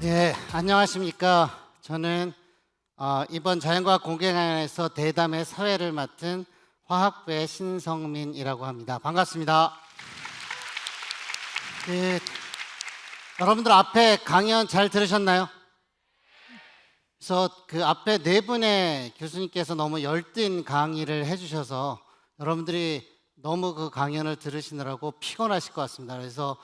네, 안녕하십니까. 저는 이번 자연과학 공개강연에서 대담의 사회를 맡은 화학부의 신성민이라고 합니다. 반갑습니다. 네, 여러분들 앞에 강연 잘 들으셨나요? 그래서 그 앞에 네 분의 교수님께서 너무 열띤 강의를 해주셔서 여러분들이 너무 그 강연을 들으시느라고 피곤하실 것 같습니다. 그래서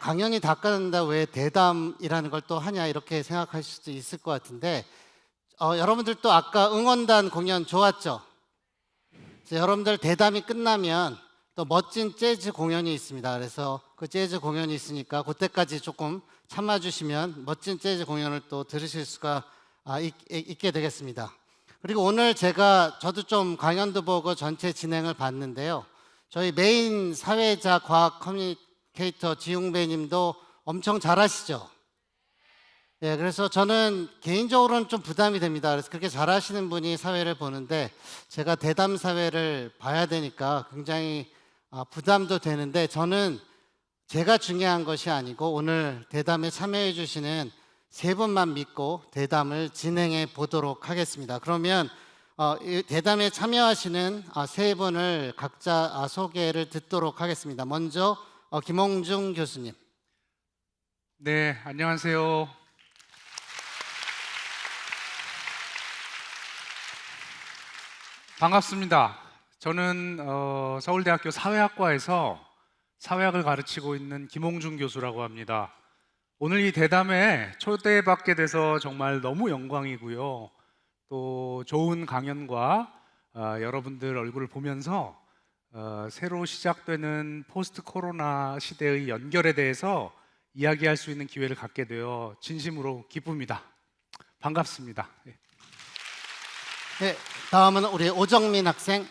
강연이 다 끝났는데 왜 대담이라는 걸 또 하냐 이렇게 생각하실 수도 있을 것 같은데 여러분들 또 아까 응원단 공연 좋았죠? 그래서 여러분들 대담이 끝나면 또 멋진 재즈 공연이 있습니다. 그래서 그 재즈 공연이 있으니까 그때까지 조금 참아주시면 멋진 재즈 공연을 또 들으실 수가 있게 되겠습니다. 그리고 오늘 저도 좀 강연도 보고 전체 진행을 봤는데요. 저희 메인 사회자 과학 커뮤니케이터 지웅배 님도 엄청 잘하시죠? 예, 그래서 저는 개인적으로는 좀 부담이 됩니다. 그래서 그렇게 잘하시는 분이 사회를 보는데 제가 대담 사회를 봐야 되니까 굉장히 부담도 되는데 저는 제가 중요한 것이 아니고 오늘 대담에 참여해 주시는 세 분만 믿고 대담을 진행해 보도록 하겠습니다. 그러면 이 대담에 참여하시는 세 분을 각자 소개를 듣도록 하겠습니다. 먼저 김홍중 교수님. 네, 안녕하세요. 반갑습니다. 저는 서울대학교 사회학과에서 사회학을 가르치고 있는 김홍중 교수라고 합니다. 오늘 이 대담에 초대받게 돼서 정말 너무 영광이고요. 또 좋은 강연과 여러분들 얼굴을 보면서 새로 시작되는 포스트 코로나 시대의 연결에 대해서 이야기할 수 있는 기회를 갖게 되어 진심으로 기쁩니다. 반갑습니다. 네, 다음은 우리 오정민 학생.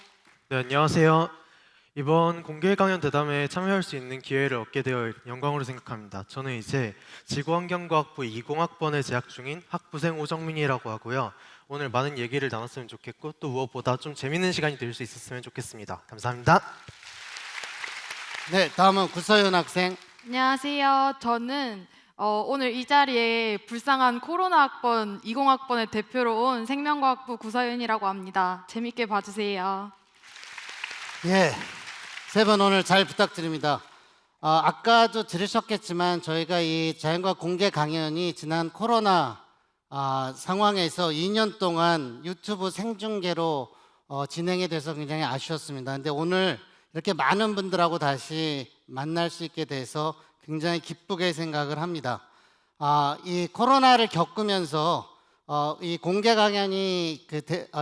네, 안녕하세요. 이번 공개 강연 대담에 참여할 수 있는 기회를 얻게 되어 영광으로 생각합니다. 저는 이제 지구환경과학부 20학번에 재학 중인 학부생 오정민이라고 하고요. 오늘 많은 얘기를 나눴으면 좋겠고 또 무엇보다 좀 재밌는 시간이 될 수 있었으면 좋겠습니다. 감사합니다. 네, 다음은 구서윤 학생. 안녕하세요. 저는 오늘 이 자리에 불쌍한 코로나 학번 20학번의 대표로 온 생명과학부 구서윤이라고 합니다. 재밌게 봐주세요. 예, 세 분 오늘 잘 부탁드립니다. 아까도 들으셨겠지만 저희가 이 자연과학 공개 강연이 지난 코로나 상황에서 2년 동안 유튜브 생중계로 진행이 돼서 굉장히 아쉬웠습니다. 근데 오늘 이렇게 많은 분들하고 다시 만날 수 있게 돼서 굉장히 기쁘게 생각을 합니다. 이 코로나를 겪으면서 이 공개 강연이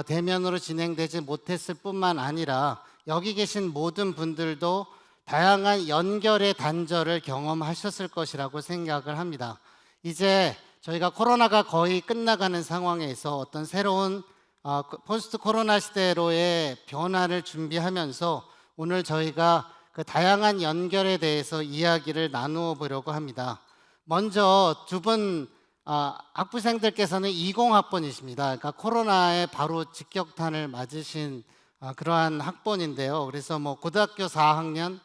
대면으로 진행되지 못했을 뿐만 아니라 여기 계신 모든 분들도 다양한 연결의 단절을 경험하셨을 것이라고 생각을 합니다. 이제 저희가 코로나가 거의 끝나가는 상황에서 어떤 새로운 포스트 코로나 시대로의 변화를 준비하면서 오늘 저희가 그 다양한 연결에 대해서 이야기를 나누어 보려고 합니다. 먼저 두 분 학부생들께서는 20학번이십니다. 그러니까 코로나에 바로 직격탄을 맞으신 그러한 학번인데요. 그래서 뭐 고등학교 4학년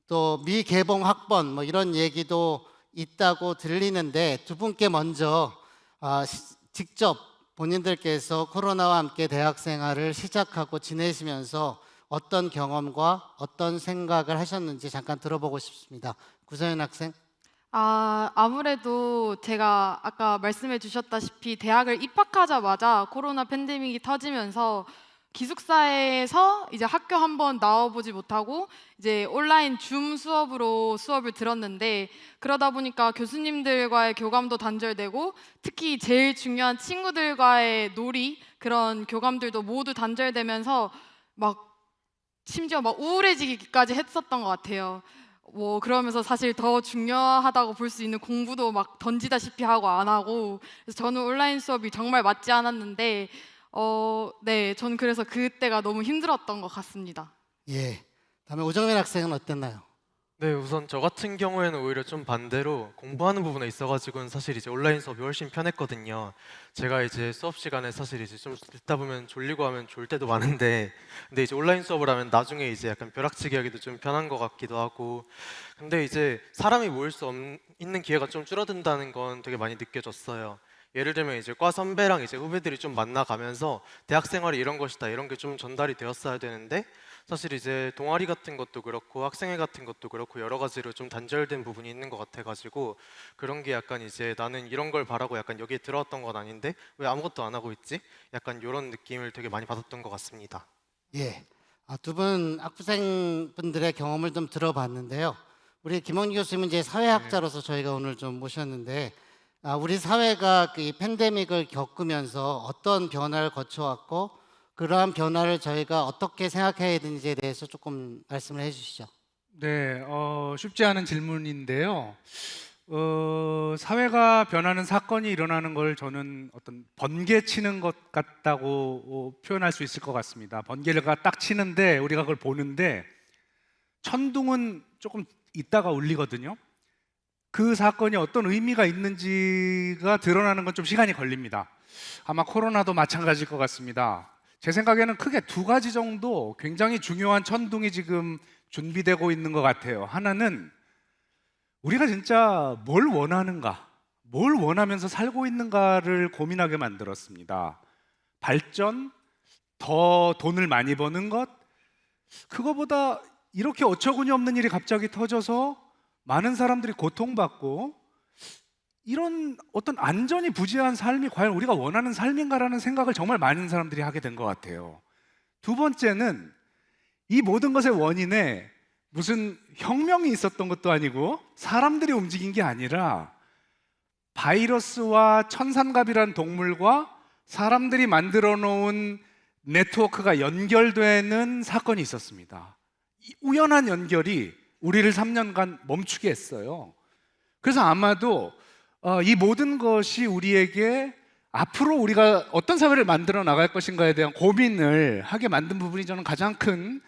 또 미개봉 학번 뭐 이런 얘기도 있다고 들리는데 두 분께 먼저 직접 본인들께서 코로나와 함께 대학 생활을 시작하고 지내시면서 어떤 경험과 어떤 생각을 하셨는지 잠깐 들어보고 싶습니다. 구서연 학생. 아무래도 제가 아까 말씀해 주셨다시피 대학을 입학하자마자 코로나 팬데믹이 터지면서 기숙사에서 이제 학교 한번 나와보지 못하고 이제 온라인 줌 수업으로 수업을 들었는데 그러다 보니까 교수님들과의 교감도 단절되고 특히 제일 중요한 친구들과의 놀이 그런 교감들도 모두 단절되면서 심지어 우울해지기까지 했었던 것 같아요. 그러면서 사실 더 중요하다고 볼 수 있는 공부도 막 던지다시피 하고 안 하고 그래서 저는 온라인 수업이 정말 맞지 않았는데 네, 저는 그래서 그때가 너무 힘들었던 것 같습니다. 예. 다음에 오정민 학생은 어땠나요? 네, 우선 저 같은 경우에는 오히려 좀 반대로 공부하는 부분에 있어가지고는 사실 이제 온라인 수업이 훨씬 편했거든요. 제가 이제 수업 시간에 사실 이제 좀 듣다 보면 졸리고 하면 졸 때도 많은데, 근데 이제 온라인 수업을 하면 나중에 이제 약간 벼락치기 하기도 좀 편한 것 같기도 하고, 근데 이제 사람이 모일 수 있는 기회가 좀 줄어든다는 건 되게 많이 느껴졌어요. 예를 들면 이제 과 선배랑 이제 후배들이 좀 만나가면서 대학 생활이 이런 것이다 이런 게 좀 전달이 되었어야 되는데, 사실 이제 동아리 같은 것도 그렇고 학생회 같은 것도 그렇고 여러 가지로 좀 단절된 부분이 있는 것 같아가지고, 그런 게 약간 이제 나는 이런 걸 바라고 약간 여기에 들어왔던 건 아닌데 왜 아무것도 안 하고 있지? 약간 이런 느낌을 되게 많이 받았던 것 같습니다. 예. 두 분 학부생분들의 경험을 좀 들어봤는데요. 우리 김원기 교수님은 이제 사회학자로서 저희가 오늘 좀 모셨는데, 우리 사회가 그 이 팬데믹을 겪으면서 어떤 변화를 거쳐왔고, 그러한 변화를 저희가 어떻게 생각해야 되는지에 대해서 조금 말씀을 해주시죠. 네, 쉽지 않은 질문인데요. 사회가 변하는 사건이 일어나는 걸 저는 어떤 번개 치는 것 같다고 표현할 수 있을 것 같습니다. 번개가 딱 치는데 우리가 그걸 보는데 천둥은 조금 있다가 울리거든요. 그 사건이 어떤 의미가 있는지가 드러나는 건 좀 시간이 걸립니다. 아마 코로나도 마찬가지일 것 같습니다. 제 생각에는 크게 두 가지 정도 굉장히 중요한 천둥이 지금 준비되고 있는 것 같아요. 하나는 우리가 진짜 뭘 원하는가, 뭘 원하면서 살고 있는가를 고민하게 만들었습니다. 발전, 더 돈을 많이 버는 것, 그거보다 이렇게 어처구니 없는 일이 갑자기 터져서 많은 사람들이 고통받고 이런 어떤 안전이 부재한 삶이 과연 우리가 원하는 삶인가라는 생각을 정말 많은 사람들이 하게 된 것 같아요. 두 번째는 이 모든 것의 원인에 무슨 혁명이 있었던 것도 아니고 사람들이 움직인 게 아니라 바이러스와 천삼갑이라는 동물과 사람들이 만들어 놓은 네트워크가 연결되는 사건이 있었습니다. 이 우연한 연결이 우리를 3년간 멈추게 했어요. 그래서 아마도 이 모든 것이 우리에게 앞으로 우리가 어떤 사회를 만들어 나갈 것인가에 대한 고민을 하게 만든 부분이 저는 가장 큰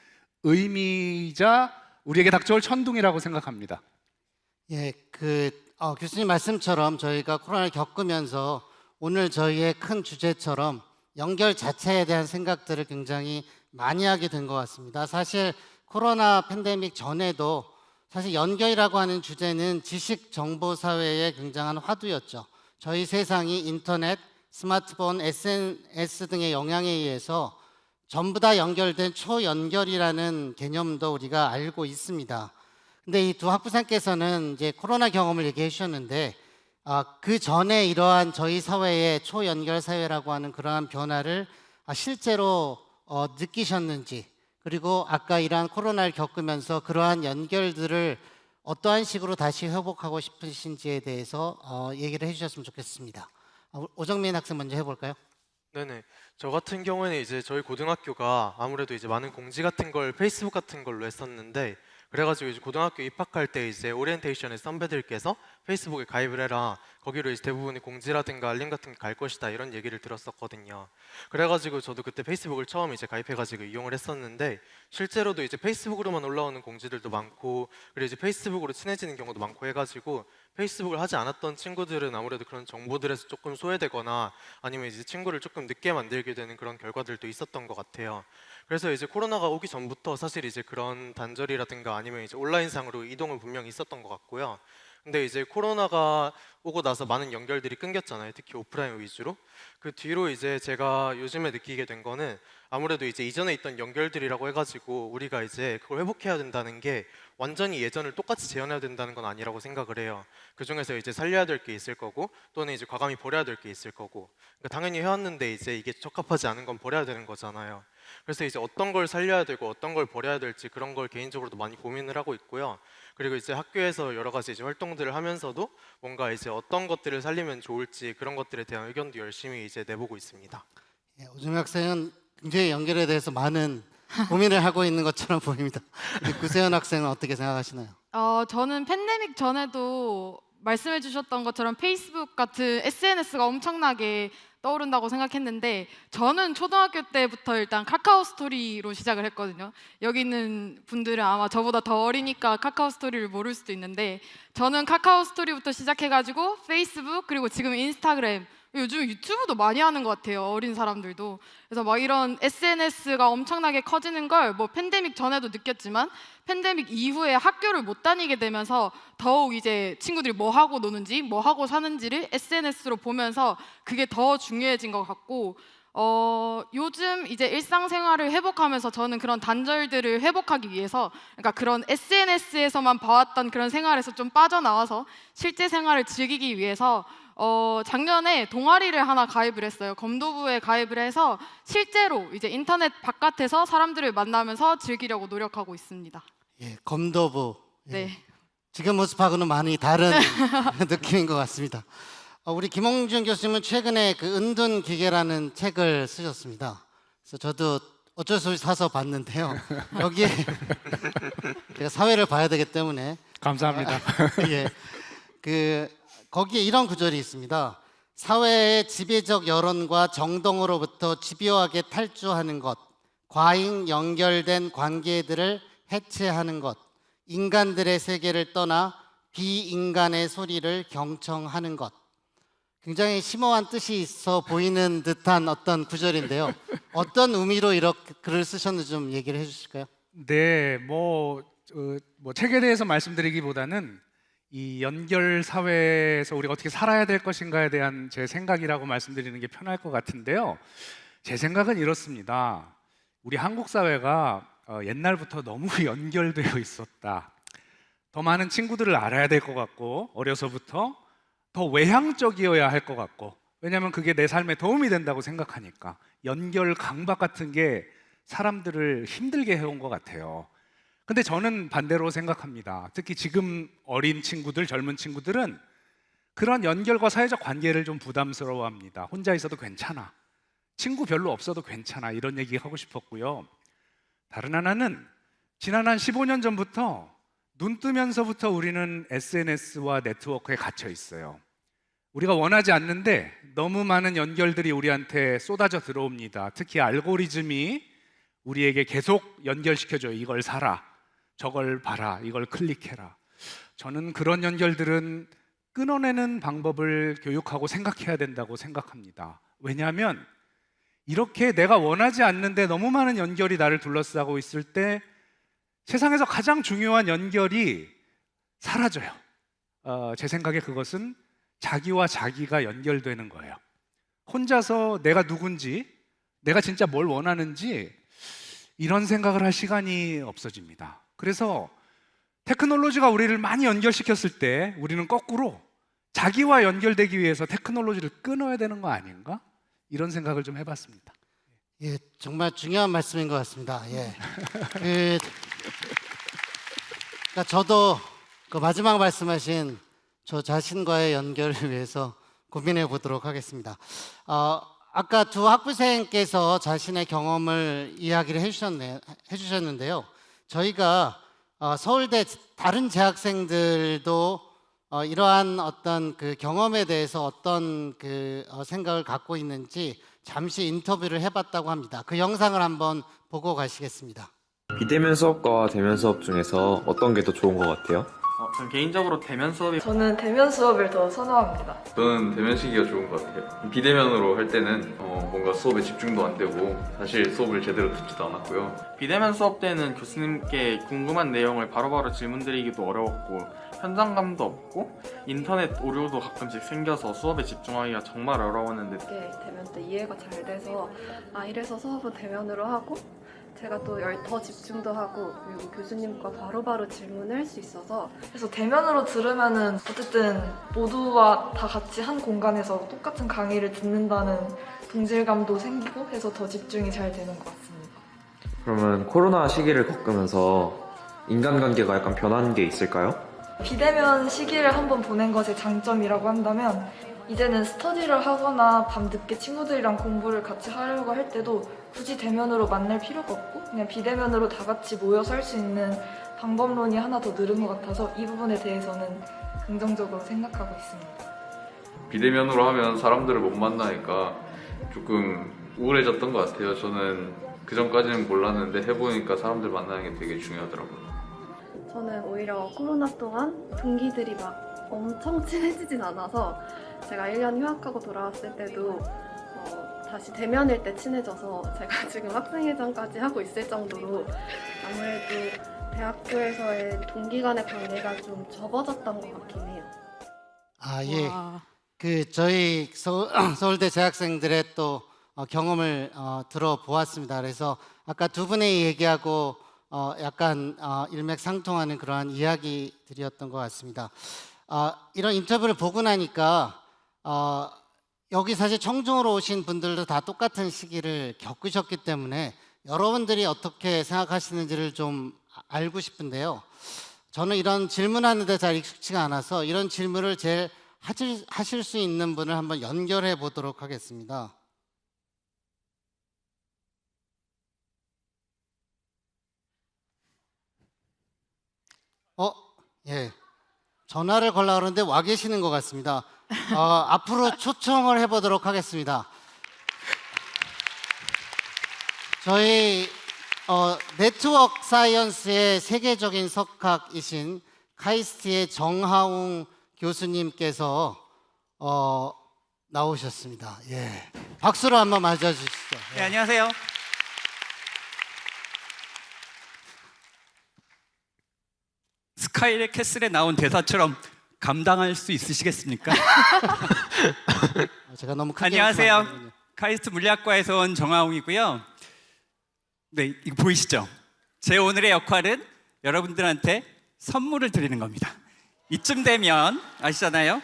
의미이자 우리에게 닥쳐올 천둥이라고 생각합니다. 예, 교수님 말씀처럼 저희가 코로나를 겪으면서 오늘 저희의 큰 주제처럼 연결 자체에 대한 생각들을 굉장히 많이 하게 된 것 같습니다. 사실 코로나 팬데믹 전에도 사실 연결이라고 하는 주제는 지식 정보 사회의 굉장한 화두였죠. 저희 세상이 인터넷, 스마트폰, SNS 등의 영향에 의해서 전부 다 연결된 초연결이라는 개념도 우리가 알고 있습니다. 근데 이 두 학부생께서는 이제 코로나 경험을 얘기해 주셨는데, 그 전에 이러한 저희 사회의 초연결 사회라고 하는 그러한 변화를 실제로 느끼셨는지, 그리고 아까 이러한 코로나를 겪으면서 그러한 연결들을 어떠한 식으로 다시 회복하고 싶으신지에 대해서 얘기를 해주셨으면 좋겠습니다. 오정민 학생 먼저 해볼까요? 네네. 저 같은 경우에는 이제 저희 고등학교가 아무래도 이제 많은 공지 같은 걸 페이스북 같은 걸로 했었는데, 그래가지고 이제 고등학교 입학할 때 이제 오리엔테이션에 선배들께서 페이스북에 가입을 해라, 거기로 이제 대부분의 공지라든가 알림 같은 게 갈 것이다 이런 얘기를 들었었거든요. 그래가지고 저도 그때 페이스북을 처음 이제 가입해가지고 이용을 했었는데, 실제로도 이제 페이스북으로만 올라오는 공지들도 많고, 그리고 이제 페이스북으로 친해지는 경우도 많고 해가지고 페이스북을 하지 않았던 친구들은 아무래도 그런 정보들에서 조금 소외되거나 아니면 이제 친구를 조금 늦게 만들게 되는 그런 결과들도 있었던 것 같아요. 그래서 이제 코로나가 오기 전부터 사실 이제 그런 단절이라든가 아니면 이제 온라인상으로 이동은 분명히 있었던 것 같고요. 근데 이제 코로나가 오고 나서 많은 연결들이 끊겼잖아요. 특히 오프라인 위주로. 그 뒤로 이제 제가 요즘에 느끼게 된 거는 아무래도 이제 이전에 있던 연결들이라고 해가지고 우리가 이제 그걸 회복해야 된다는 게 완전히 예전을 똑같이 재현해야 된다는 건 아니라고 생각을 해요. 그 중에서 이제 살려야 될 게 있을 거고 또는 이제 과감히 버려야 될 게 있을 거고, 그러니까 당연히 해왔는데 이제 이게 적합하지 않은 건 버려야 되는 거잖아요. 그래서 이제 어떤 걸 살려야 되고 어떤 걸 버려야 될지 그런 걸 개인적으로도 많이 고민을 하고 있고요. 그리고 이제 학교에서 여러 가지 이제 활동들을 하면서도 뭔가 이제 어떤 것들을 살리면 좋을지 그런 것들에 대한 의견도 열심히 이제 내보고 있습니다. 예, 오정민 학생은 굉장히 연결에 대해서 많은 고민을 하고 있는 것처럼 보입니다. 구세현 학생은 어떻게 생각하시나요? 저는 팬데믹 전에도 말씀해 주셨던 것처럼 페이스북 같은 SNS가 엄청나게 떠오른다고 생각했는데 저는 초등학교 때부터 일단 카카오 스토리로 시작을 했거든요. 여기 있는 분들은 아마 저보다 더 어리니까 카카오 스토리를 모를 수도 있는데 저는 카카오 스토리부터 시작해가지고 페이스북 그리고 지금 인스타그램 요즘 유튜브도 많이 하는 것 같아요. 어린 사람들도. 그래서 막 이런 SNS가 엄청나게 커지는 걸 뭐 팬데믹 전에도 느꼈지만 팬데믹 이후에 학교를 못 다니게 되면서 더욱 이제 친구들이 뭐 하고 노는지 뭐 하고 사는지를 SNS로 보면서 그게 더 중요해진 것 같고 요즘 이제 일상생활을 회복하면서 저는 그런 단절들을 회복하기 위해서 그러니까 그런 SNS에서만 봐왔던 그런 생활에서 좀 빠져나와서 실제 생활을 즐기기 위해서 작년에 동아리를 하나 가입을 했어요. 검도부에 가입을 해서 실제로 이제 인터넷 바깥에서 사람들을 만나면서 즐기려고 노력하고 있습니다. 예, 검도부. 예. 네. 지금 모습하고는 많이 다른 느낌인 것 같습니다. 우리 김홍준 교수님은 최근에 그 은둔 기계라는 책을 쓰셨습니다. 그래서 저도 어쩔 수 없이 사서 봤는데요. 여기에 제가 사회를 봐야 되기 때문에 감사합니다. 예, 거기에 이런 구절이 있습니다. 사회의 지배적 여론과 정동으로부터 집요하게 탈주하는 것, 과잉 연결된 관계들을 해체하는 것, 인간들의 세계를 떠나 비인간의 소리를 경청하는 것. 굉장히 심오한 뜻이 있어 보이는 듯한 어떤 구절인데요. 어떤 의미로 이렇게 글을 쓰셨는지 좀 얘기를 해주실까요? 네, 뭐 책에 대해서 말씀드리기보다는 이 연결 사회에서 우리가 어떻게 살아야 될 것인가에 대한 제 생각이라고 말씀드리는 게 편할 것 같은데요. 제 생각은 이렇습니다. 우리 한국 사회가 옛날부터 너무 연결되어 있었다. 더 많은 친구들을 알아야 될 것 같고 어려서부터 더 외향적이어야 할 것 같고 왜냐하면 그게 내 삶에 도움이 된다고 생각하니까 연결 강박 같은 게 사람들을 힘들게 해온 것 같아요. 근데 저는 반대로 생각합니다. 특히 지금 어린 친구들, 젊은 친구들은 그런 연결과 사회적 관계를 좀 부담스러워합니다. 혼자 있어도 괜찮아. 친구 별로 없어도 괜찮아. 이런 얘기 하고 싶었고요. 다른 하나는 지난 한 15년 전부터 눈 뜨면서부터 우리는 SNS와 네트워크에 갇혀 있어요. 우리가 원하지 않는데 너무 많은 연결들이 우리한테 쏟아져 들어옵니다. 특히 알고리즘이 우리에게 계속 연결시켜줘요. 이걸 사라, 저걸 봐라, 이걸 클릭해라. 저는 그런 연결들은 끊어내는 방법을 교육하고 생각해야 된다고 생각합니다. 왜냐하면 이렇게 내가 원하지 않는데 너무 많은 연결이 나를 둘러싸고 있을 때 세상에서 가장 중요한 연결이 사라져요. 제 생각에 그것은 자기와 자기가 연결되는 거예요. 혼자서 내가 누군지, 내가 진짜 뭘 원하는지 이런 생각을 할 시간이 없어집니다. 그래서 테크놀로지가 우리를 많이 연결시켰을 때 우리는 거꾸로 자기와 연결되기 위해서 테크놀로지를 끊어야 되는 거 아닌가? 이런 생각을 좀 해봤습니다. 예, 정말 중요한 말씀인 것 같습니다. 예. 그러니까 저도 그 마지막 말씀하신 저 자신과의 연결을 위해서 고민해 보도록 하겠습니다. 아까 두 학부생께서 자신의 경험을 이야기를 해주셨는데요. 저희가 서울대 다른 재학생들도 이러한 어떤 그 경험에 대해서 어떤 그 생각을 갖고 있는지 잠시 인터뷰를 해봤다고 합니다. 그 영상을 한번 보고 가시겠습니다. 비대면 수업과 대면 수업 중에서 어떤 게 더 좋은 것 같아요? 전 개인적으로 대면 수업이 저는 대면 수업을 더 선호합니다. 저는 대면 시기가 좋은 것 같아요. 비대면으로 할 때는 뭔가 수업에 집중도 안 되고 사실 수업을 제대로 듣지도 않았고요. 비대면 수업 때는 교수님께 궁금한 내용을 바로바로 질문드리기도 어려웠고 현장감도 없고 인터넷 오류도 가끔씩 생겨서 수업에 집중하기가 정말 어려웠는데 이게 대면 때 이해가 잘 돼서 이래서 수업은 대면으로 하고 제가 또 더 집중도 하고 그리고 교수님과 바로바로 질문을 할 수 있어서 그래서 대면으로 들으면은 어쨌든 모두와 다 같이 한 공간에서 똑같은 강의를 듣는다는 동질감도 생기고 해서 더 집중이 잘 되는 것 같습니다. 그러면 코로나 시기를 겪으면서 인간관계가 약간 변한 게 있을까요? 비대면 시기를 한번 보낸 것의 장점이라고 한다면 이제는 스터디를 하거나 밤늦게 친구들이랑 공부를 같이 하려고 할 때도 굳이 대면으로 만날 필요가 없고 그냥 비대면으로 다 같이 모여서 할 수 있는 방법론이 하나 더 늘은 것 같아서 이 부분에 대해서는 긍정적으로 생각하고 있습니다. 비대면으로 하면 사람들을 못 만나니까 조금 우울해졌던 것 같아요. 저는 그 전까지는 몰랐는데 해보니까 사람들 만나는 게 되게 중요하더라고요. 저는 오히려 코로나 동안 동기들이 막 엄청 친해지진 않아서 제가 1년 휴학하고 돌아왔을 때도 다시 대면일 때 친해져서 제가 지금 학생회장까지 하고 있을 정도로 아무래도 대학교에서의 동기 간의 관계가 좀 접어졌던 것 같긴 해요. 아, 예. 와. 저희 서울대 재학생들의 또 경험을 들어보았습니다. 그래서 아까 두 분의 얘기하고 약간 일맥상통하는 그러한 이야기들이었던 것 같습니다. 이런 인터뷰를 보고 나니까 여기 사실 청중으로 오신 분들도 다 똑같은 시기를 겪으셨기 때문에 여러분들이 어떻게 생각하시는지를 좀 알고 싶은데요. 저는 이런 질문하는데 잘 익숙치가 않아서 이런 질문을 제일 하실 수 있는 분을 한번 연결해 보도록 하겠습니다. 예. 전화를 걸라 그러는데 와 계시는 것 같습니다. 앞으로 초청을 해보도록 하겠습니다. 저희 네트워크 사이언스의 세계적인 석학이신 카이스트의 정하웅 교수님께서 나오셨습니다. 예. 박수로 한번 맞아주시죠. 네, 안녕하세요. 스카이의 캐슬에 나온 대사처럼 감당할 수 있으시겠습니까? 제가 너무 크게 안녕하세요. 웃으면 안 되는군요. 카이스트 물리학과에서 온 정하웅이고요. 네, 이거 보이시죠? 제 오늘의 역할은 여러분들한테 선물을 드리는 겁니다. 이쯤 되면 아시잖아요.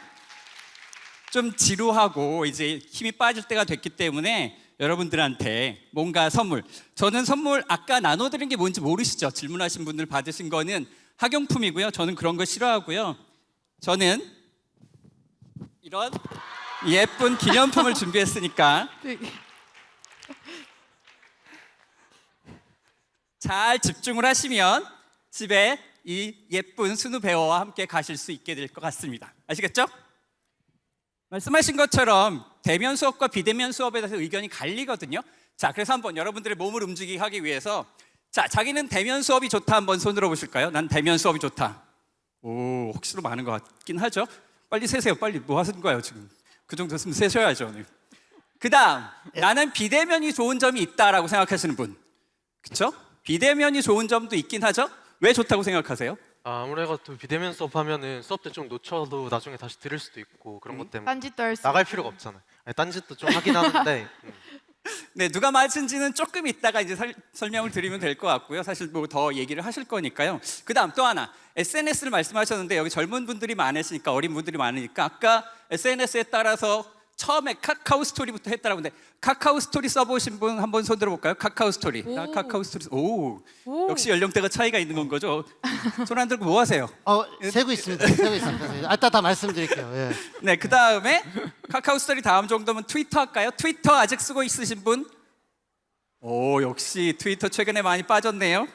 좀 지루하고 이제 힘이 빠질 때가 됐기 때문에 여러분들한테 뭔가 선물. 저는 선물 아까 나눠드린 게 뭔지 모르시죠? 질문하신 분들 받으신 거는 학용품이고요. 저는 그런 거 싫어하고요. 저는 이런 예쁜 기념품을 준비했으니까 잘 집중을 하시면 집에 이 예쁜 순우 배우와 함께 가실 수 있게 될 것 같습니다. 아시겠죠? 말씀하신 것처럼 대면 수업과 비대면 수업에 대해서 의견이 갈리거든요. 자, 그래서 한번 여러분들의 몸을 움직이게 하기 위해서 자, 자기는 대면 수업이 좋다 한번 손 들어 보실까요? 난 대면 수업이 좋다. 오, 혹시로 많은 것 같긴 하죠. 빨리 세세요. 빨리 뭐 하는 거예요 지금? 그 정도 있으면 세셔야죠. 그 다음 나는 비대면이 좋은 점이 있다라고 생각하시는 분, 그렇죠? 비대면이 좋은 점도 있긴 하죠. 왜 좋다고 생각하세요? 아무래도 비대면 수업하면은 수업 때 좀 놓쳐도 나중에 다시 들을 수도 있고 그런 것 때문에 딴짓도 할 수. 나갈 필요가 없잖아요. 아니, 딴짓도 좀 하긴 하는데 네, 누가 맞은지는 조금 있다가 이제 설명을 드리면 될 것 같고요. 사실 뭐 더 얘기를 하실 거니까요. 그다음 또 하나 SNS를 말씀하셨는데 여기 젊은 분들이 많으시니까 어린 분들이 많으니까 아까 SNS에 따라서 처음에 카카오 스토리부터 했다라고 하는데 카카오 스토리 써보신 분 한번 손 들어볼까요? 카카오 스토리. 나 카카오 스토리. 오, 역시 연령대가 차이가 있는 건 거죠. 손 안 들고 뭐 하세요? 세고 있습니다. 세고 있습니다. 아따 다 말씀드릴게요. 예. 네, 그 다음에 카카오 스토리 다음 정도면 트위터 할까요? 트위터 아직 쓰고 있으신 분? 오, 역시 트위터 최근에 많이 빠졌네요.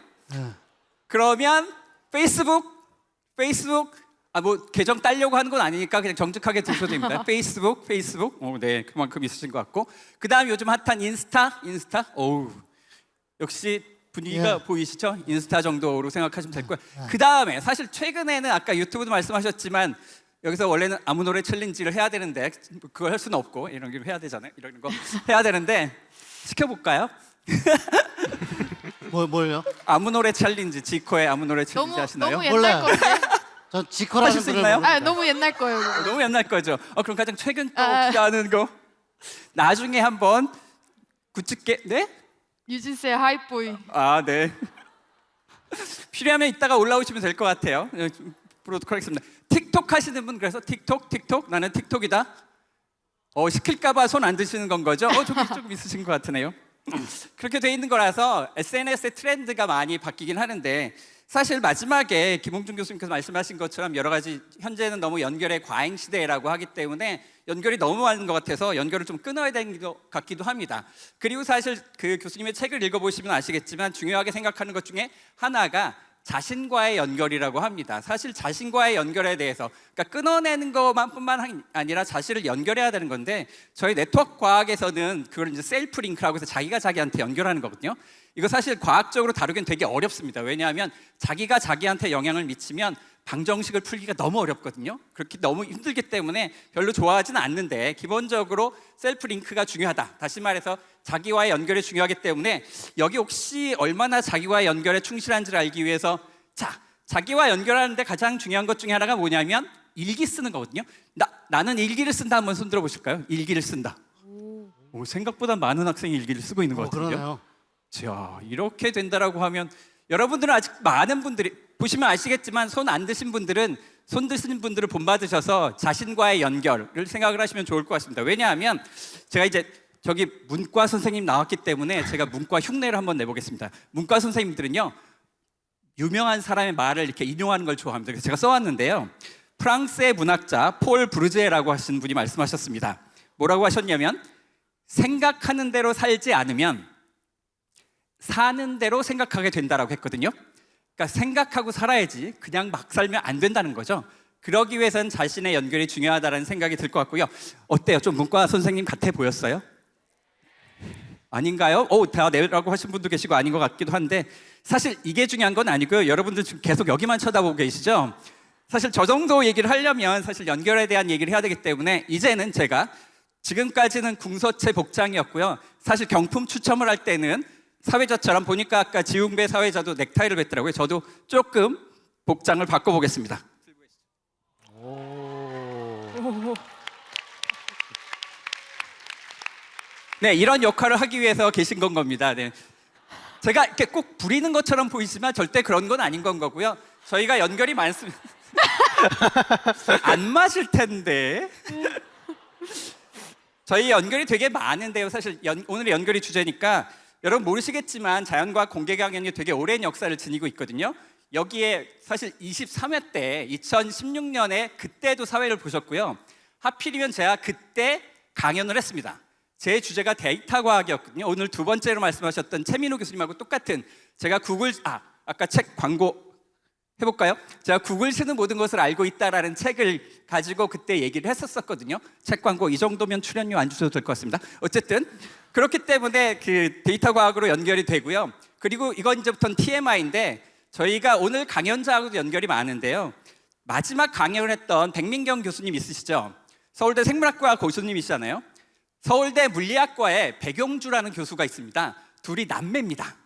그러면 페이스북 뭐 계정 따려고 하는 건 아니니까 그냥 정직하게 드셔도 됩니다. 페이스북. 네, 그만큼 있으신 것 같고. 그 다음 요즘 핫한 인스타. 오우, 역시 분위기가 보이시죠? 인스타 정도로 생각하시면 될 거예요. 그 다음에 사실 최근에는 아까 유튜브도 말씀하셨지만 여기서 원래는 아무 노래 챌린지를 해야 되는데 그걸 할 수는 없고 이런 걸 해야 되잖아요. 이런 거 해야 되는데 시켜볼까요? 뭘요? 아무 노래 챌린지, 지코의 아무 노래 챌린지 하시나요? 너무 옛날 몰라요. 건데. 전 지코라는 하실 수 분을 있나요? 모릅니다. 너무 옛날 거예요. 그거. 너무 옛날 거죠. 그럼 가장 최근 거 혹시 아는 거? 나중에 한번 구축게 네? 유진스의 하이보이. 아, 네. 필요하면 이따가 올라오시면 될 것 같아요. 보도록 하겠습니다. 틱톡 하시는 분 그래서 틱톡 나는 틱톡이다. 시킬까봐 손 안 드시는 건 거죠? 조금 있으신 것 같으네요. 그렇게 돼 있는 거라서 SNS의 트렌드가 많이 바뀌긴 하는데 사실 마지막에 김홍준 교수님께서 말씀하신 것처럼 여러 가지 현재는 너무 연결의 과잉 시대라고 하기 때문에 연결이 너무 많은 것 같아서 연결을 좀 끊어야 되는 것 같기도 합니다. 그리고 사실 그 교수님의 책을 읽어보시면 아시겠지만 중요하게 생각하는 것 중에 하나가 자신과의 연결이라고 합니다. 사실 자신과의 연결에 대해서 그러니까 끊어내는 것만뿐만 아니라 자신을 연결해야 되는 건데 저희 네트워크 과학에서는 그걸 이제 셀프 링크라고 해서 자기가 자기한테 연결하는 거거든요. 이거 사실 과학적으로 다루기는 되게 어렵습니다. 왜냐하면 자기가 자기한테 영향을 미치면 방정식을 풀기가 너무 어렵거든요. 그렇게 너무 힘들기 때문에 별로 좋아하지는 않는데 기본적으로 셀프 링크가 중요하다. 다시 말해서 자기와의 연결이 중요하기 때문에 여기 혹시 얼마나 자기와의 연결에 충실한지를 알기 위해서 자기와 연결하는데 가장 중요한 것 중에 하나가 뭐냐면 일기 쓰는 거거든요. 나는 일기를 쓴다. 한번 손 들어 보실까요? 일기를 쓴다. 오, 생각보다 많은 학생이 일기를 쓰고 있는 것 같은데요. 그러네요. 자, 이렇게 된다라고 하면 여러분들은 아직 많은 분들이 보시면 아시겠지만 손 안 드신 분들은 손 드신 분들을 본받으셔서 자신과의 연결을 생각을 하시면 좋을 것 같습니다. 왜냐하면 제가 이제 저기 문과 선생님 나왔기 때문에 제가 문과 흉내를 한번 내보겠습니다. 문과 선생님들은요 유명한 사람의 말을 이렇게 인용하는 걸 좋아합니다. 그래서 제가 써왔는데요. 프랑스의 문학자 폴 브루제라고 하신 분이 말씀하셨습니다. 뭐라고 하셨냐면 생각하는 대로 살지 않으면 사는 대로 생각하게 된다라고 했거든요. 그러니까 생각하고 살아야지 그냥 막 살면 안 된다는 거죠. 그러기 위해서는 자신의 연결이 중요하다는 생각이 들 것 같고요. 어때요? 좀 문과 선생님 같아 보였어요? 아닌가요? 다 내라고 하신 분도 계시고 아닌 것 같기도 한데 사실 이게 중요한 건 아니고요. 여러분들 지금 계속 여기만 쳐다보고 계시죠? 사실 저 정도 얘기를 하려면 사실 연결에 대한 얘기를 해야 되기 때문에 이제는 제가 지금까지는 궁서체 복장이었고요. 사실 경품 추첨을 할 때는 사회자처럼 보니까 아까 지웅배 사회자도 넥타이를 뱉더라고요. 저도 조금 복장을 바꿔보겠습니다. 네, 이런 역할을 하기 위해서 계신 건 겁니다. 네. 제가 이렇게 꼭 부리는 것처럼 보이지만 절대 그런 건 아닌 건 거고요. 저희가 연결이 많습니다. 안 맞을 텐데. 저희 연결이 되게 많은데요. 사실 오늘의 연결이 주제니까 여러분 모르시겠지만 자연과학 공개 강연이 되게 오랜 역사를 지니고 있거든요. 여기에 사실 23회 때 2016년에 그때도 사회를 보셨고요. 하필이면 제가 그때 강연을 했습니다. 제 주제가 데이터 과학이었거든요. 오늘 두 번째로 말씀하셨던 최민호 교수님하고 똑같은 제가 아까 책 광고 해볼까요? 제가 구글 쓰는 모든 것을 알고 있다라는 책을 가지고 그때 얘기를 했었거든요. 책 광고 이 정도면 출연료 안 주셔도 될 것 같습니다. 어쨌든 그렇기 때문에 그 데이터 과학으로 연결이 되고요. 그리고 이건 이제부터는 TMI인데 저희가 오늘 강연자하고도 연결이 많은데요. 마지막 강연을 했던 백민경 교수님 있으시죠? 서울대 생물학과 교수님이시잖아요. 서울대 물리학과에 백용주라는 교수가 있습니다. 둘이 남매입니다.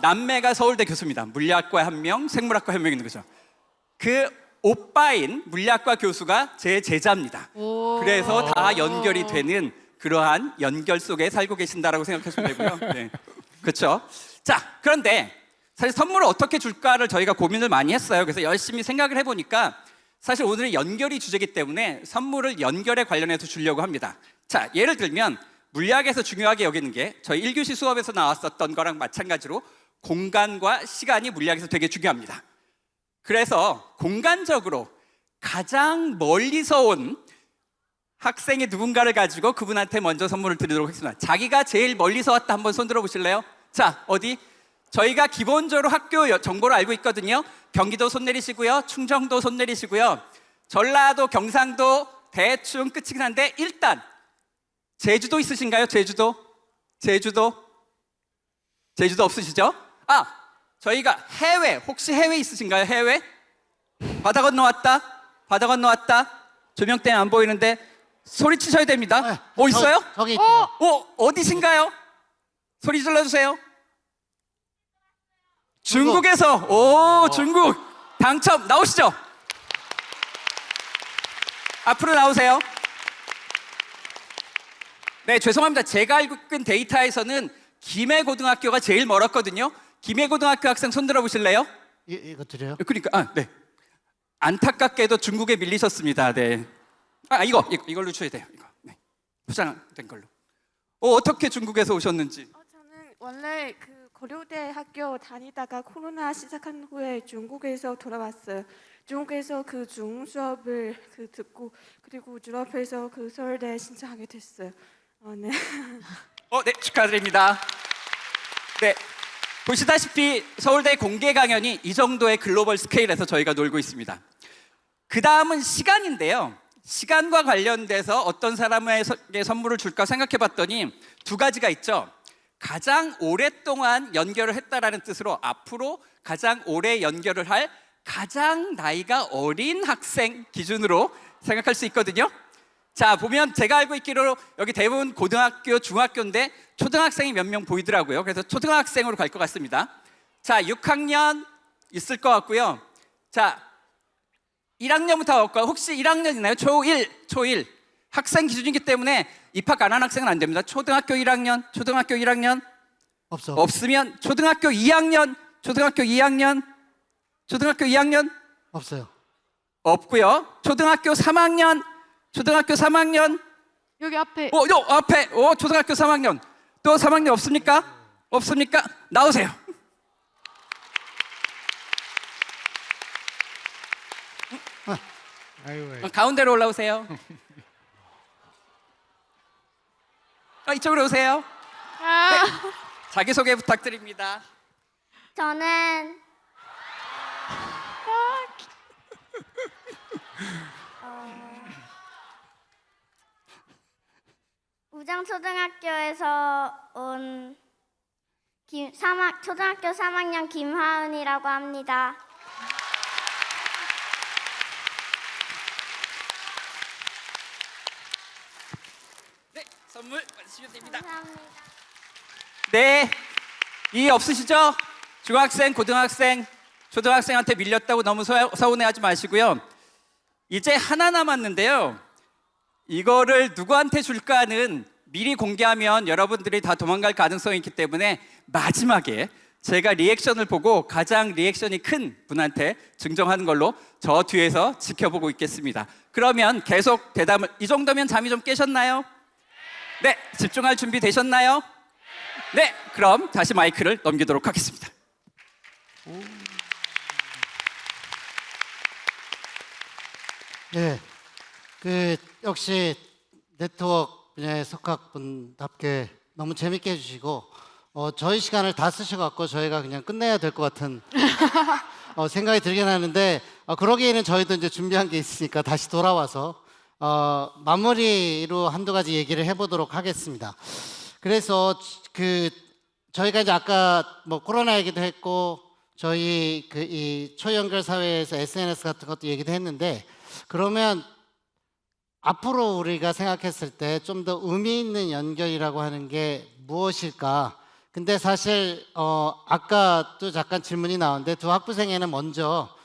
남매가 서울대 교수입니다. 물리학과에 한 명, 생물학과에 한 명 있는 거죠. 그 오빠인 물리학과 교수가 제 제자입니다. 그래서 다 연결이 되는 그러한 연결 속에 살고 계신다라고 생각하시면 되고요. 네. 그렇죠. 자, 그런데 사실 선물을 어떻게 줄까를 저희가 고민을 많이 했어요. 그래서 열심히 생각을 해보니까 사실 오늘은 연결이 주제이기 때문에 선물을 연결에 관련해서 주려고 합니다. 자, 예를 들면 물리학에서 중요하게 여기는 게 저희 1교시 수업에서 나왔었던 거랑 마찬가지로 공간과 시간이 물리학에서 되게 중요합니다. 그래서 공간적으로 가장 멀리서 온 학생이 누군가를 가지고 그분한테 먼저 선물을 드리도록 하겠습니다. 자기가 제일 멀리서 왔다 한번 손 들어 보실래요? 자, 어디? 저희가 기본적으로 학교 정보를 알고 있거든요. 경기도 손 내리시고요. 충청도 손 내리시고요. 전라도, 경상도 대충 끝이긴 한데 일단 제주도 있으신가요? 제주도 없으시죠? 저희가 해외, 혹시 해외 있으신가요? 해외? 바다 건너왔다? 조명 때문에 안 보이는데 소리 치셔야 됩니다. 있어요? 저기 있대요. 어디신가요? 소리 질러주세요. 중국에서, 중국 당첨 나오시죠? 앞으로 나오세요. 네, 죄송합니다. 제가 알고 있는 데이터에서는 김해고등학교가 제일 멀었거든요. 김해고등학교 학생 손 들어 보실래요? 이거 드려요? 그러니까 네. 안타깝게도 중국에 밀리셨습니다. 네. 이걸로 주셔야 돼요. 이거. 네. 포장된 걸로. 어떻게 중국에서 오셨는지. 저는 원래 그 고려대 학교 다니다가 코로나 시작한 후에 중국에서 돌아왔어요. 중국에서 그 중 수업을 듣고 그리고 유럽에서 그 서울대 신청하게 됐어요. 네. 네, 축하드립니다. 네. 보시다시피 서울대 공개 강연이 이 정도의 글로벌 스케일에서 저희가 놀고 있습니다. 그 다음은 시간인데요. 시간과 관련돼서 어떤 사람에게 선물을 줄까 생각해 봤더니 두 가지가 있죠. 가장 오랫동안 연결을 했다라는 뜻으로 앞으로 가장 오래 연결을 할 가장 나이가 어린 학생 기준으로 생각할 수 있거든요. 자, 보면 제가 알고 있기로 여기 대부분 고등학교, 중학교인데 초등학생이 몇 명 보이더라고요. 그래서 초등학생으로 갈 것 같습니다. 자, 6학년 있을 것 같고요. 자, 1학년부터 올까요? 혹시 1학년 있나요? 초1 학생 기준이기 때문에 입학 안 한 학생은 안 됩니다. 초등학교 1학년 없으면 초등학교 2학년 없어요. 없고요. 초등학교 3학년 여기 앞에 앞에 초등학교 3학년 또 3학년 없습니까? 나오세요. 아유. 가운데로 올라오세요. 이쪽으로 오세요. 네. 자기소개 부탁드립니다. 저는 우정초등학교에서 온 초등학교 3학년 김하은이라고 합니다. 네, 선물 받으시면 됩니다. 감사합니다. 네, 이해 없으시죠? 중학생, 고등학생, 초등학생한테 밀렸다고 너무 서운해하지 마시고요. 이제 하나 남았는데요. 이거를 누구한테 줄까는 미리 공개하면 여러분들이 다 도망갈 가능성이 있기 때문에 마지막에 제가 리액션을 보고 가장 리액션이 큰 분한테 증정하는 걸로 저 뒤에서 지켜보고 있겠습니다. 그러면 계속 대담을, 이 정도면 잠이 좀 깨셨나요? 네, 집중할 준비 되셨나요? 네, 그럼 다시 마이크를 넘기도록 하겠습니다. 네, 역시 네트워크 분야의 석학분답게 너무 재밌게 해주시고 저희 시간을 다 쓰셔갖고 저희가 그냥 끝내야 될 것 같은 생각이 들긴 하는데 그러기에는 저희도 이제 준비한 게 있으니까 다시 돌아와서 마무리로 한두 가지 얘기를 해보도록 하겠습니다. 그래서 저희가 이제 아까 뭐 코로나 얘기도 했고 저희 이 초연결 사회에서 SNS 같은 것도 얘기도 했는데 그러면 앞으로 우리가 생각했을 때 좀 더 의미 있는 연결이라고 하는 게 무엇일까? 근데 사실 아까 또 잠깐 질문이 나왔는데 두 학부생에는 먼저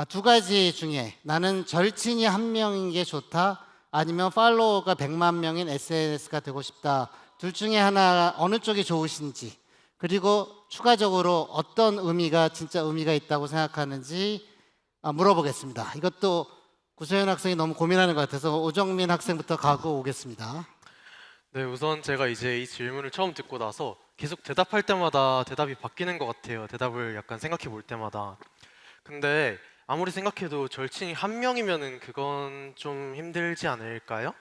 두 가지 중에 나는 절친이 한 명인 게 좋다 아니면 팔로워가 100만 명인 SNS가 되고 싶다 둘 중에 하나 어느 쪽이 좋으신지 그리고 추가적으로 어떤 의미가 진짜 의미가 있다고 생각하는지 물어보겠습니다. 이것도 구세현 학생이 너무 고민하는 것 같아서 오정민 학생부터 가고 오겠습니다. 네, 우선 제가 이제 이 질문을 처음 듣고 나서 계속 대답할 때마다 대답이 바뀌는 것 같아요. 대답을 약간 생각해 볼 때마다. 근데 아무리 생각해도 절친이 한 명이면은 그건 좀 힘들지 않을까요?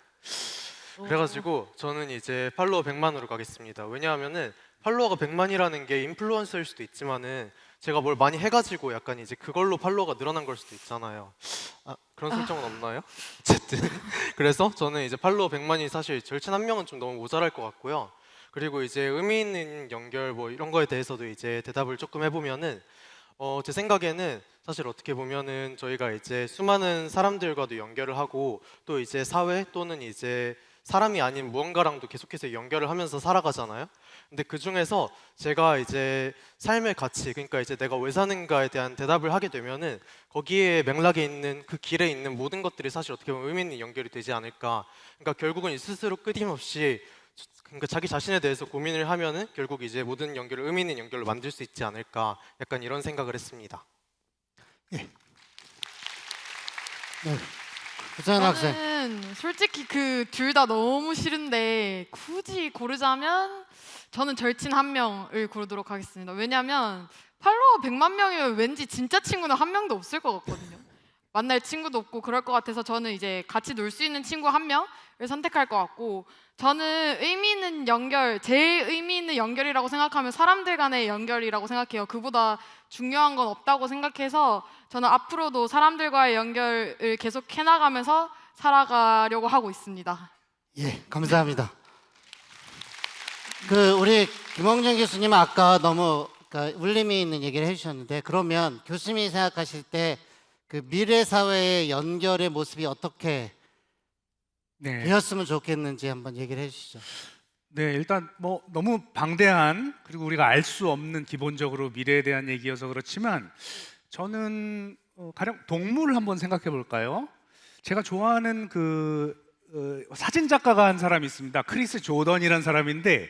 그래가지고 저는 이제 팔로워 100만으로 가겠습니다. 왜냐하면은 팔로워가 100만이라는 게 인플루언서일 수도 있지만은 제가 뭘 많이 해가지고 약간 이제 그걸로 팔로워가 늘어난 걸 수도 있잖아요. 그런 설정은 없나요? 어쨌든 그래서 저는 이제 팔로워 100만이 사실 절친 한 명은 좀 너무 모자랄 것 같고요. 그리고 이제 의미 있는 연결 뭐 이런 거에 대해서도 이제 대답을 조금 해보면은 제 생각에는 사실 어떻게 보면은 저희가 이제 수많은 사람들과도 연결을 하고 또 이제 사회 또는 이제 사람이 아닌 무언가랑도 계속해서 연결을 하면서 살아가잖아요. 근데 그 중에서 제가 이제 삶의 가치, 그러니까 이제 내가 왜 사는가에 대한 대답을 하게 되면은 거기에 맥락에 있는 그 길에 있는 모든 것들이 사실 어떻게 보면 의미 있는 연결이 되지 않을까. 그러니까 결국은 스스로 끊임없이 그러니까 자기 자신에 대해서 고민을 하면은 결국 이제 모든 연결을 의미 있는 연결로 만들 수 있지 않을까. 약간 이런 생각을 했습니다. 예. 네. 구세현 학생. 저는 솔직히 그 둘 다 너무 싫은데 굳이 고르자면 저는 절친 한 명을 고르도록 하겠습니다. 왜냐하면 팔로워 100만 명이면 왠지 진짜 친구는 한 명도 없을 것 같거든요. 만날 친구도 없고 그럴 것 같아서 저는 이제 같이 놀 수 있는 친구 한 명을 선택할 것 같고, 저는 의미 있는 연결, 제일 의미 있는 연결이라고 생각하면 사람들 간의 연결이라고 생각해요. 그보다 중요한 건 없다고 생각해서 저는 앞으로도 사람들과의 연결을 계속 해나가면서 살아가려고 하고 있습니다. 예, 감사합니다. 우리 김홍준 교수님은 아까 너무 울림이 있는 얘기를 해주셨는데, 그러면 교수님이 생각하실 때 그 미래 사회의 연결의 모습이 어떻게 네. 되었으면 좋겠는지 한번 얘기를 해주시죠. 네, 일단 뭐 너무 방대한, 그리고 우리가 알 수 없는 기본적으로 미래에 대한 얘기여서 그렇지만, 저는 가령 동물 한번 생각해 볼까요? 제가 좋아하는 사진 작가가 한 사람이 있습니다. 크리스 조던이라는 사람인데,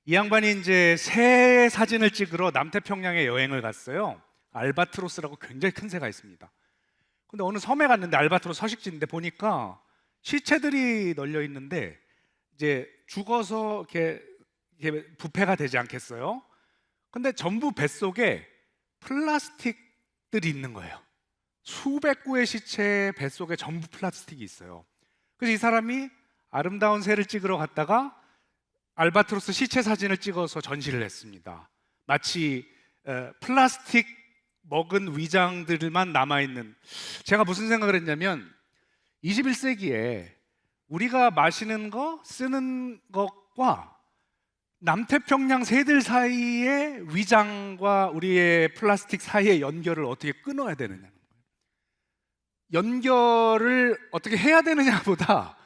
이 양반이 이제 새 사진을 찍으러 남태평양에 여행을 갔어요. 알바트로스라고 굉장히 큰 새가 있습니다. 근데 어느 섬에 갔는데, 알바트로스 서식지인데 보니까 시체들이 널려 있는데 이제 죽어서 이렇게 부패가 되지 않겠어요? 근데 전부 뱃속에 플라스틱들이 있는 거예요. 수백 구의 시체 뱃속에 전부 플라스틱이 있어요. 그래서 이 사람이 아름다운 새를 찍으러 갔다가 알바트로스 시체 사진을 찍어서 전시를 했습니다. 마치 플라스틱 먹은 위장들만 남아있는. 제가 무슨 생각을 했냐면, 21세기에 우리가 마시는 거, 쓰는 것과 남태평양 새들 사이의 위장과 우리의 플라스틱 사이의 연결을 어떻게 끊어야 되느냐는 거예요. 연결을 어떻게 해야 되느냐보다